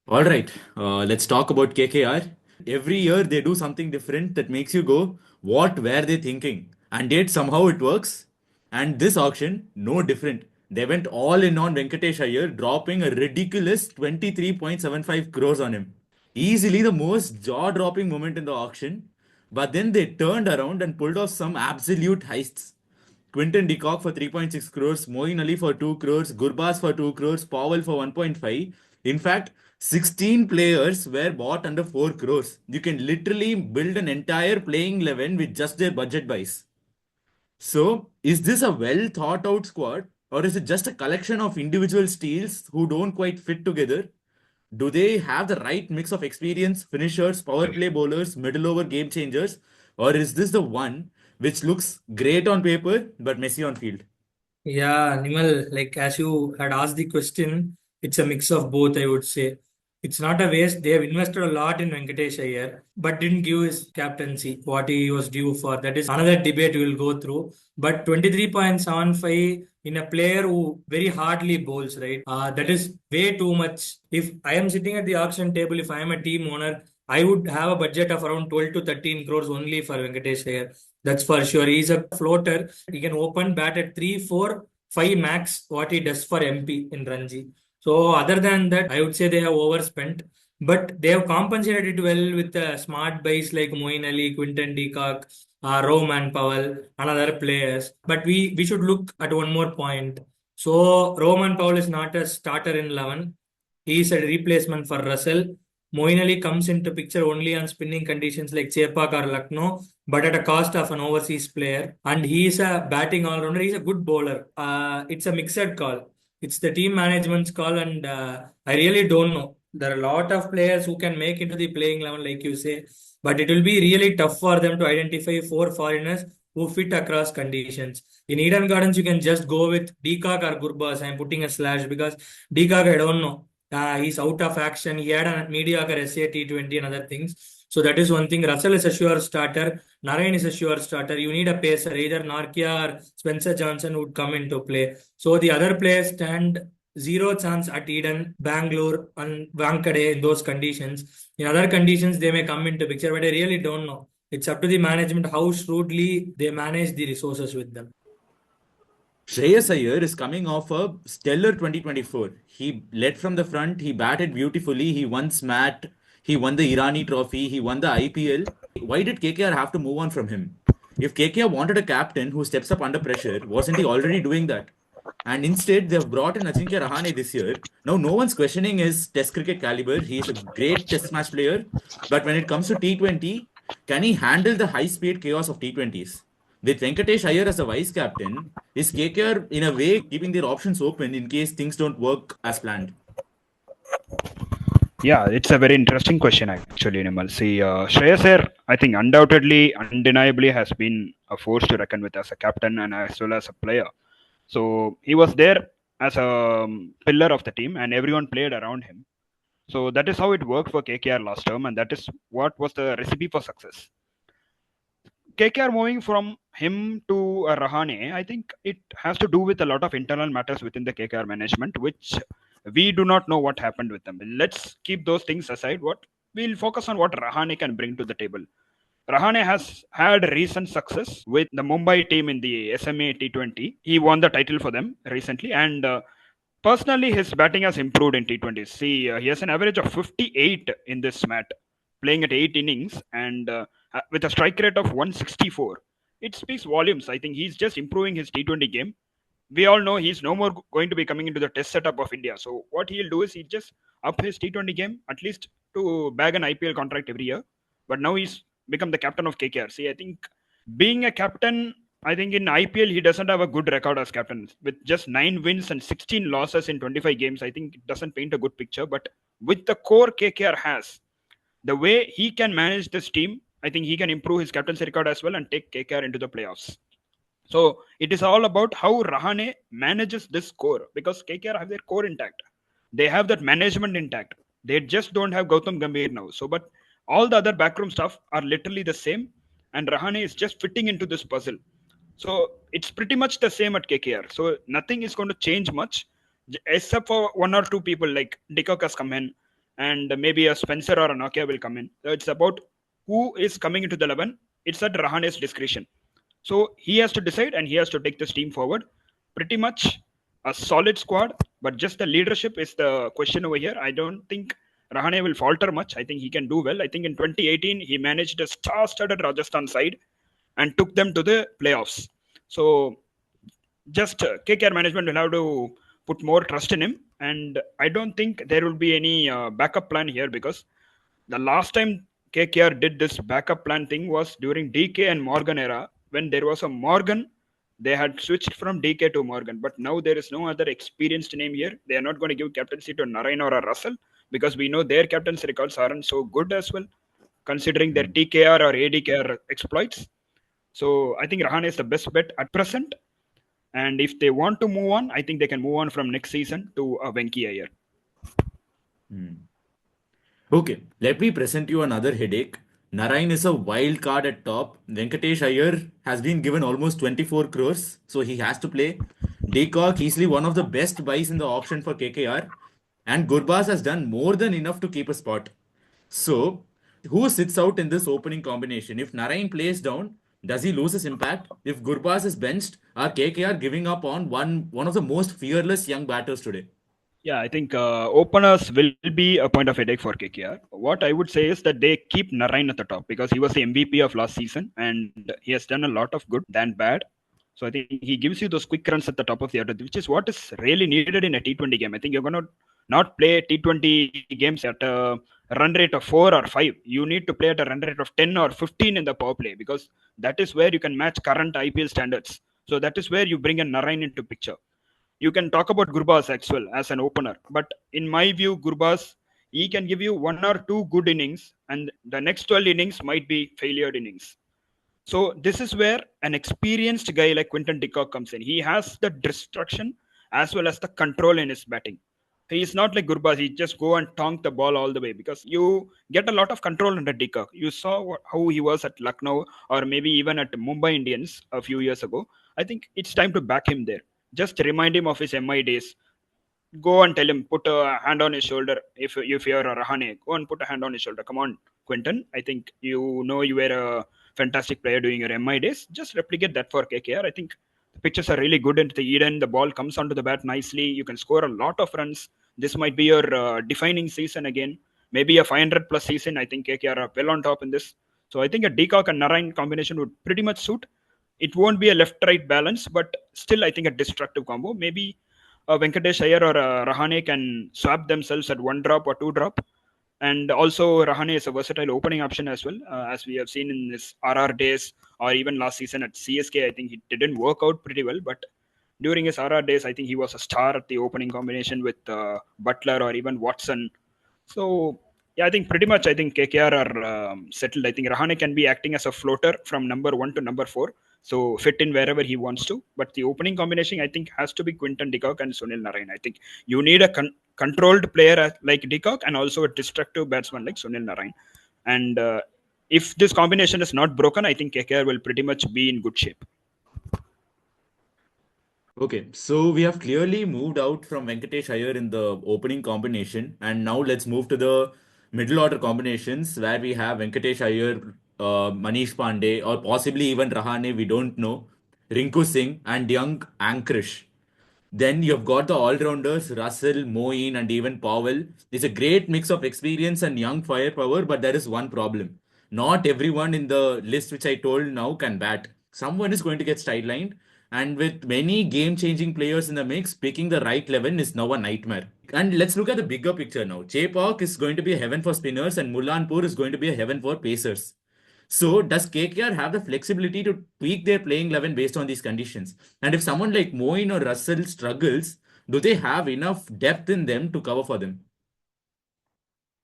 All right, let's talk about KKR. Every year they do something different that makes you go, what were they thinking? And yet somehow it works. And this auction, no different. They went all in on Venkatesh Iyer, dropping a ridiculous 23.75 crores on him. Easily the most jaw-dropping moment in the auction. But then they turned around and pulled off some absolute heists. Quinton de Kock for 3.6 crores, Moeen Ali for 2 crores, Gurbaz for 2 crores, Powell for 1.5. In fact, 16 players were bought under 4 crores. You can literally build an entire playing 11 with just their budget buys. So, is this a well thought out squad or is it just a collection of individual steals who don't quite fit together? Do they have the right mix of experience, finishers, power play bowlers, middle over game changers? Or is this the one which looks great on paper but messy on field? Yeah, Nimal, like as you had asked the question, it's a mix of both, I would say. It's not a waste. They have invested a lot in Venkatesh Iyer, but didn't give his captaincy what he was due for. That is another debate we will go through. But 23.75 in a player who very hardly bowls, right? That is way too much. If I am sitting at the auction table, if I am a team owner, I would have a budget of around 12 to 13 crores only for Venkatesh Iyer. That's for sure. He's a floater. He can open bat at 3, 4, 5 max, what he does for MP in Ranji. So, other than that, I would say they have overspent. But they have compensated it well with smart buys like Moeen Ali, Quinton de Kock, Roman Powell, and other players. But we should look at one more point. So, Roman Powell is not a starter in 11. He is a replacement for Russell. Moeen Ali comes into picture only on spinning conditions like Chepak or Lucknow, but at a cost of an overseas player. And he is a batting all-rounder. He's a good bowler. It's a mixed call. It's the team management's call, and I really don't know. There are a lot of players who can make into the playing 11, like you say, but it will be really tough for them to identify four foreigners who fit across conditions. In Eden Gardens, you can just go with Deepak or Gurbaz. I'm putting a slash because Deepak, I don't know. He's out of action. He had a mediocre SA T20 and other things. So that is one thing. Russell is a sure starter. Narine is a sure starter. You need a pacer. Either Narkia or Spencer Johnson would come into play. So the other players stand zero chance at Eden, Bangalore, and Vankade in those conditions. In other conditions, they may come into picture, but I really don't know. It's up to the management how shrewdly they manage the resources with them. Shreyas Iyer is coming off a stellar 2024. He led from the front, he batted beautifully, he won SMAT, he won the Irani trophy, he won the IPL. Why did KKR have to move on from him? If KKR wanted a captain who steps up under pressure, wasn't he already doing that? And instead, they've brought in Rahane this year. Now, no one's questioning his test cricket caliber. He's a great test match player. But when it comes to T20, can he handle the high speed chaos of T20s? With Venkatesh Iyer as the vice captain, is KKR in a way keeping their options open in case things don't work as planned? Yeah, it's a very interesting question actually, Nimal. See, Shreyas Iyer, I think undoubtedly, undeniably has been a force to reckon with as a captain and as well as a player. So he was there as a pillar of the team and everyone played around him. So that is how it worked for KKR last term and that is what was the recipe for success. KKR moving from him to Rahane, I think it has to do with a lot of internal matters within the KKR management, which we do not know what happened with them. Let's keep those things aside. What we'll focus on what Rahane can bring to the table. Rahane has had recent success with the Mumbai team in the SMA T20. He won the title for them recently, and personally, his batting has improved in T20s. See, he has an average of 58 in this mat, playing at 8 innings, and with a strike rate of 164. It speaks volumes. I think he's just improving his T20 game. We all know he's no more going to be coming into the test setup of India. So what he'll do is he just up his T20 game at least to bag an IPL contract every year. But now he's become the captain of KKR. See, I think being a captain, I think in IPL he doesn't have a good record as captain. With just 9 wins and 16 losses in 25 games, I think it doesn't paint a good picture. But with the core KKR has, the way he can manage this team, I think he can improve his captaincy record as well and take KKR into the playoffs. So it is all about how Rahane manages this core because KKR have their core intact. They have that management intact. They just don't have Gautam Gambhir now. So, but all the other backroom stuff are literally the same, and Rahane is just fitting into this puzzle. So it's pretty much the same at KKR. So nothing is going to change much, except for one or two people like Dikok has come in, and maybe a Spencer or a Nokia will come in. So it's about who is coming into the 11. It's at Rahane's discretion. So he has to decide and he has to take this team forward. Pretty much a solid squad, but just the leadership is the question over here. I don't think Rahane will falter much. I think he can do well. I think in 2018 he managed a star-studded Rajasthan side and took them to the playoffs. So just KKR management will have to put more trust in him, and I don't think there will be any backup plan here, because the last time KKR did this backup plan thing was during DK and Morgan era. When there was a Morgan, they had switched from DK to Morgan, but now there is no other experienced name here. They are not going to give captaincy to Narine or a Russell, because we know their captaincy records aren't so good as well, considering their TKR or ADKR exploits. So I think Rahane is the best bet at present. And if they want to move on, I think they can move on from next season to Venky Iyer. Okay, let me present you another headache. Narine is a wild card at top. Venkatesh Iyer has been given almost 24 crores, so he has to play. Kock, easily one of the best buys in the auction for KKR. And Gurbaz has done more than enough to keep a spot. So, who sits out in this opening combination? If Narine plays down, does he lose his impact? If Gurbaz is benched, are KKR giving up on one of the most fearless young batters today? Yeah, I think openers will be a point of headache for KKR. What I would say is that they keep Narine at the top because he was the MVP of last season and he has done a lot of good than bad. So I think he gives you those quick runs at the top of the order, which is what is really needed in a T20 game. I think you're going to not play T20 games at a run rate of 4 or 5. You need to play at a run rate of 10 or 15 in the power play, because that is where you can match current IPL standards. So that is where you bring a Narine into picture. You can talk about Gurbaz as well as an opener, but in my view, Gurbaz, he can give you 1 or 2 good innings, and the next 12 innings might be failure innings. So this is where an experienced guy like Quinton de Kock comes in. He has the destruction as well as the control in his batting. He is not like Gurbaz. He just go and tonk the ball all the way, because you get a lot of control under de Kock. You saw how he was at Lucknow or maybe even at Mumbai Indians a few years ago. I think it's time to back him there. Just remind him of his MI days. Go and tell him, put a hand on his shoulder. If you're a Rahane, go and put a hand on his shoulder. Come on, Quinton. I think you know you were a fantastic player during your MI days. Just replicate that for KKR. I think the pitches are really good into the Eden. The ball comes onto the bat nicely. You can score a lot of runs. This might be your defining season again. Maybe a 500 plus season. I think KKR are well on top in this. So I think a de Kock and Narine combination would pretty much suit. It won't be a left-right balance, but still I think a destructive combo. Maybe Venkatesh Iyer or Rahane can swap themselves at 1 drop or 2 drop. And also Rahane is a versatile opening option as well, as we have seen in his RR days or even last season at CSK. I think he didn't work out pretty well, but during his RR days, I think he was a star at the opening combination with Butler or even Watson. So yeah, I think pretty much KKR are settled. I think Rahane can be acting as a floater from number 1 to number 4. So fit in wherever he wants to. But the opening combination, I think, has to be Quinton de Kock and Sunil Narine. I think you need a controlled player like de Kock and also a destructive batsman like Sunil Narine. And if this combination is not broken, I think KKR will pretty much be in good shape. Okay, so we have clearly moved out from Venkatesh Iyer in the opening combination, and now let's move to the middle order combinations where we have Venkatesh Iyer, Manish Pandey, or possibly even Rahane, we don't know, Rinku Singh, and young Ankrish. Then you've got the all-rounders, Russell, Moeen, and even Powell. It's a great mix of experience and young firepower, but there is one problem. Not everyone in the list which I told now can bat. Someone is going to get sidelined, and with many game-changing players in the mix, picking the right 11 is now a nightmare. And let's look at the bigger picture now. Chepauk is going to be a heaven for spinners, and Mullanpur is going to be a heaven for pacers. So, does KKR have the flexibility to tweak their playing 11 based on these conditions? And if someone like Moeen or Russell struggles, do they have enough depth in them to cover for them?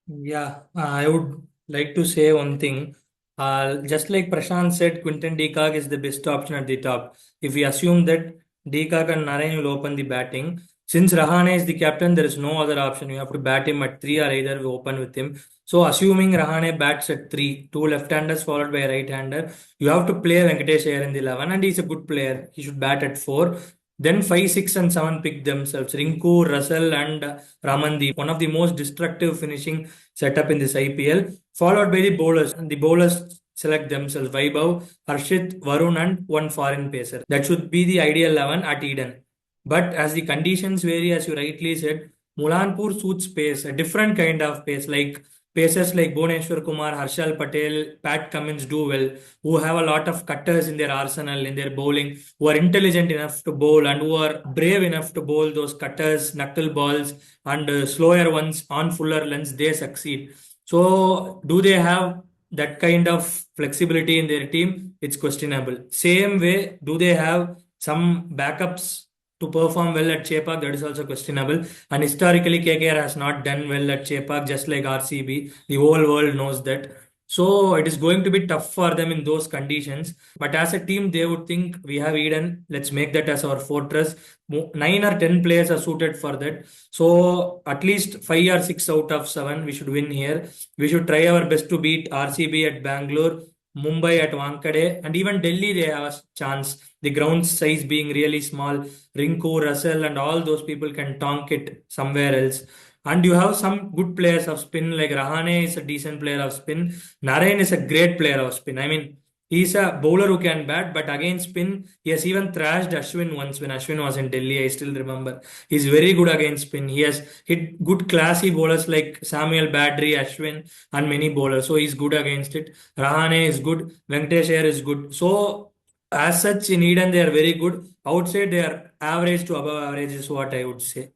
Yeah, I would like to say one thing. Just like Prashant said, Quinton de Kock is the best option at the top. If we assume that de Kock and Narine will open the batting, since Rahane is the captain, there is no other option. You have to bat him at 3 or either we open with him. So, assuming Rahane bats at 3, 2 left-handers followed by a right-hander, you have to play Venkatesh Iyer in the 11, and he's a good player. He should bat at 4. Then 5, 6, and 7 pick themselves. Rinku, Russell, and Ramandeep, one of the most destructive finishing setup in this IPL, followed by the bowlers. And the bowlers select themselves Vaibhav, Harshit, Varun, and one foreign pacer. That should be the ideal 11 at Eden. But as the conditions vary, as you rightly said, Mulanpur suits pace, a different kind of pace, like pacers like Bhuvneshwar Kumar, Harshal Patel, Pat Cummins do well, who have a lot of cutters in their arsenal, in their bowling, who are intelligent enough to bowl and who are brave enough to bowl those cutters, knuckle balls, and slower ones on fuller lengths, they succeed. So, do they have that kind of flexibility in their team? It's questionable. Same way, do they have some backups to perform well at Chepak? That is also questionable. And historically, KKR has not done well at Chepak, just like RCB. The whole world knows that. So it is going to be tough for them in those conditions. But as a team, they would think we have Eden. Let's make that as our fortress. 9 or 10 players are suited for that. So at least 5 or 6 out of 7, we should win here. We should try our best to beat RCB at Bangalore, Mumbai at Wankhede, and even Delhi. They have a chance. The ground size being really small, Rinku, Russell, and all those people can tonk it somewhere else. And you have some good players of spin, like Rahane is a decent player of spin. Narine is a great player of spin. I mean, he's a bowler who can bat, but against spin, he has even thrashed Ashwin once when Ashwin was in Delhi. I still remember. He's very good against spin. He has hit good classy bowlers like Samuel Badri, Ashwin, and many bowlers. So he's good against it. Rahane is good. Venkatesh Iyer is good. So as such, in Eden, they are very good. Outside, they are average to above average, is what I would say.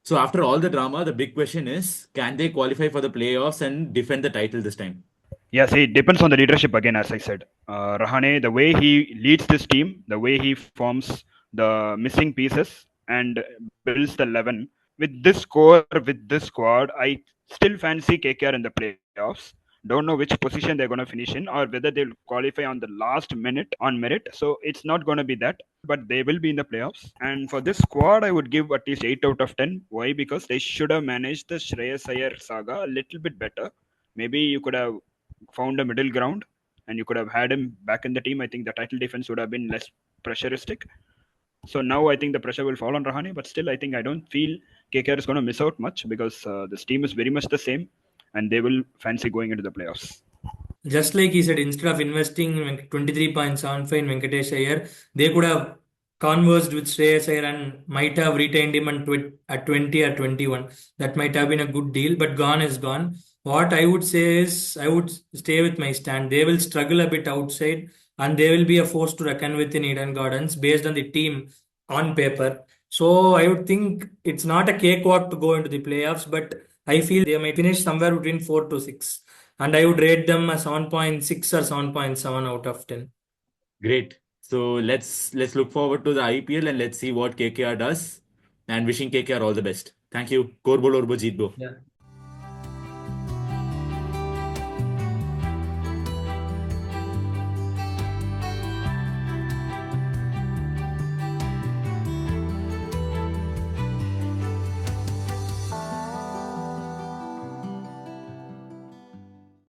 So after all the drama, the big question is, can they qualify for the playoffs and defend the title this time? Yeah, see, it depends on the leadership again, as I said. Rahane, the way he leads this team, the way he forms the missing pieces and builds the 11. With this score, with this squad, I still fancy KKR in the playoffs. Don't know which position they're going to finish in or whether they'll qualify on the last minute on merit. So it's not going to be that, but they will be in the playoffs. And for this squad, I would give at least 8 out of 10. Why? Because they should have managed the Shreyas Iyer saga a little bit better. Maybe you could have found a middle ground and you could have had him back in the team. I think the title defense would have been less pressuristic. So now I think the pressure will fall on Rahane, but still I don't feel KKR is going to miss out much because this team is very much the same and they will fancy going into the playoffs. Just like he said, instead of investing 23.75 in Venkatesh Iyer, they could have conversed with Shreyas Iyer and might have retained him at 20 or 21. That might have been a good deal, but gone is gone. What I would say is, I would stay with my stand. They will struggle a bit outside and they will be a force to reckon with in Eden Gardens based on the team on paper. So I would think it's not a cakewalk to go into the playoffs, but I feel they might finish somewhere between 4 to 6. And I would rate them a 7.6 or 7.7 out of 10. Great. So let's look forward to the IPL and let's see what KKR does. And wishing KKR all the best. Thank you. Korbol Orbo Jeetbo. Yeah.